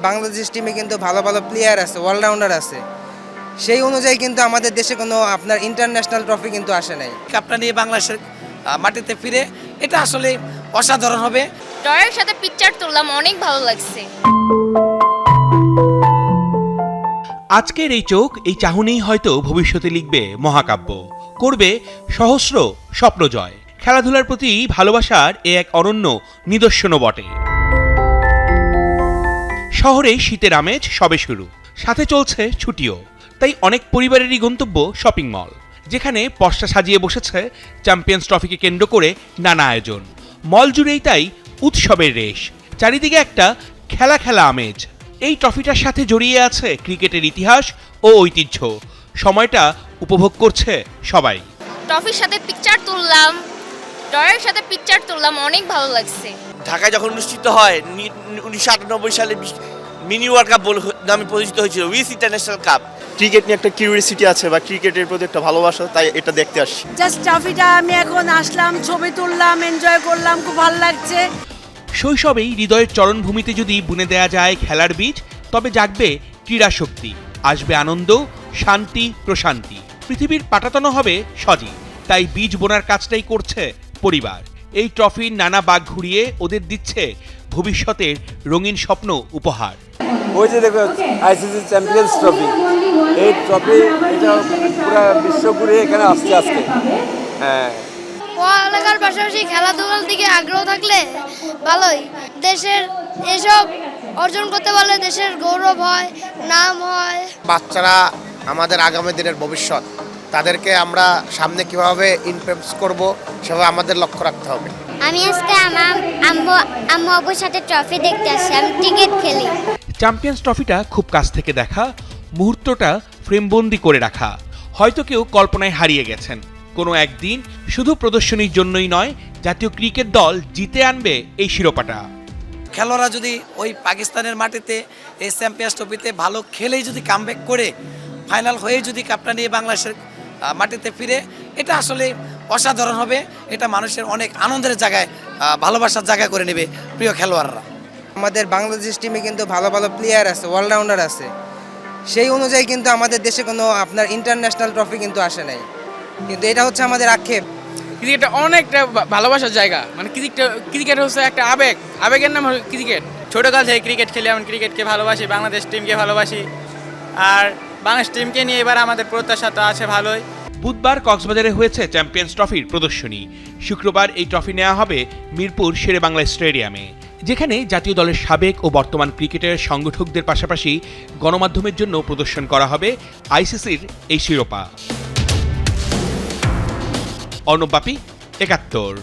বাংলাদেশ টিমে কিন্তু ভালো ভালো প্লেয়ার আছে, অলরাউন্ডার আছে। সেই অনুযায়ী কিন্তু আমাদের দেশে কোনো আপনার ইন্টারন্যাশনাল ট্রফি কিন্তু আসে নাই। কাপটা নিয়ে বাংলাদেশের মাটিতে ফিরে এটা আসলে অসাধারণ হবে। ডয়ের সাথে পিকচার তুললাম, অনেক ভালো লাগছে। আজকের এই চোখ, এই চাহনিই হয়তো ভবিষ্যতে লিখবে মহাকাব্য, করবে সহস্র স্বপ্নজয়। খেলাধুলার প্রতি ভালোবাসার এ এক অনন্য নিদর্শনও বটে। শহরে শীতের আমেজ সবে শুরু, সাথে চলছে ছুটিও। তাই অনেক পরিবারেরই গন্তব্য শপিং মল, যেখানে পসরা সাজিয়ে বসেছে চ্যাম্পিয়ন্স ট্রফিকে কেন্দ্র করে নানা আয়োজন। মল জুড়েই তাই উৎসবের রেশ, চারিদিকে একটা খেলা খেলা আমেজ। এই ট্রফিটার সাথে জড়িয়ে আছে ক্রিকেটের ইতিহাস ও ঐতিহ্য। সময়টা উপভোগ করছে সবাই। ট্রফির সাথে পিকচার তুললাম, ডয়ের সাথে পিকচার তুললাম, অনেক ভালো লাগছে। ঢাকায় যখন অনুষ্ঠিত হয় 1998 সালে মিনি ওয়ার্ল্ড কাপ নামে পরিচিত হয়েছিল, উইস ইন্টারন্যাশনাল কাপ। ক্রিকেট নিয়ে একটা কিউরিয়াসিটি আছে বা ক্রিকেটের প্রতি একটা ভালোবাসা, তাই এটা দেখতে আসছি। জাস্ট ট্রফিটা আমি এখন আসলাম, ছবি তুললাম, এনজয় করলাম, খুব ভালো লাগছে। শৈশবেই হৃদয়ের চরণভূমিতে যদি বুনে দেয়া যায় খেলার বীজ, তবে জাগবে ক্রীড়া শক্তি, আসবে আনন্দ, শান্তি, প্রশান্তি। পৃথিবীর পাটাতন হবে সজীব। তাই বীজ বোনার কাজটাই করছে পরিবার। এই ট্রফির নানা বাঁক ঘুরিয়ে ওদের দিচ্ছে ভবিষ্যতের রঙিন স্বপ্ন উপহার। ওই যে দেখো আইসিসি চ্যাম্পিয়ন্স ট্রফি, এই ট্রফি এটা পুরো বিশ্ব ঘুরে এখানে আসছে আজকে। হ্যাঁ, পড়ালেখার পাশাপাশি খেলাধুলার দিকে আগ্রহ থাকলে ভালোই। দেশের এসব অর্জন করতে পারলে দেশের গৌরব হয়, নাম হয়। বাচ্চারা আমাদের আগামী দিনের ভবিষ্যৎ, তাদেরকে আমরা সামনে কিভাবে ইনফ্লুয়েন্স করব সেভাবে আমাদের লক্ষ্য রাখতে হবে। আমি আজকে আমার আম্মু আব্বুর সাথে ট্রফি দেখতে আসছি, আমি ক্রিকেট খেলি। চ্যাম্পিয়ন্স ট্রফিটা খুব কাছ থেকে দেখা, মুহূর্তটা ফ্রেমবন্দি করে রাখা। হয়তো কেউ কল্পনায় হারিয়ে গেছেন কোনো একদিন শুধু প্রদর্শনীর জন্যই নয়, জাতীয় ক্রিকেট দল জিতে আনবে এই শিরোপাটা। খেলোয়াড়রা যদি ওই পাকিস্তানের মাটিতে এই চ্যাম্পিয়ন্স ট্রফিতে ভালো খেলেই যদি কামব্যাক করে ফাইনাল হয়ে যদি কাপটা নিয়ে বাংলাদেশের মাটিতে ফিরে এটা আসলে অসাধারণ হবে। এটা মানুষের অনেক আনন্দের জায়গায়, ভালোবাসার জায়গা করে নেবে প্রিয় খেলোয়াড়রা। আমাদের বাংলাদেশ টিমে কিন্তু ভালো ভালো প্লেয়ার আছে, অলরাউন্ডার আছে। সেই অনুযায়ী কিন্তু আমাদের দেশে কোনো আপনার ইন্টারন্যাশনাল ট্রফি কিন্তু আসে নাই। কিন্তু এটা হচ্ছে আমাদের আক্ষেপ। ক্রিকেটটা অনেকটা ভালোবাসার জায়গা, মানে ক্রিকেট হচ্ছে একটা আবেগ, আবেগের নাম হলো ক্রিকেট। ছোটোকাল থেকে ক্রিকেট খেলে আমি ক্রিকেটকে ভালোবাসি, বাংলাদেশ টিমকে ভালোবাসি, আর বাংলাদেশ টিমকে নিয়ে এবার আমাদের প্রত্যাশা তো আছে ভালোই। বুধবার কক্সবাজারে হয়েছে চ্যাম্পিয়ন্স ট্রফির প্রদর্শনী। শুক্রবার এই ট্রফি নেওয়া হবে মিরপুর শেরেবাংলা স্টেডিয়ামে, যেখানে জাতীয় দলের সাবেক ও বর্তমান ক্রিকেটের সংগঠকদের পাশাপাশি গণমাধ্যমের জন্য প্রদর্শন করা হবে আইসিসির এই শিরোপা। অর্ণব বাপি, ৭১।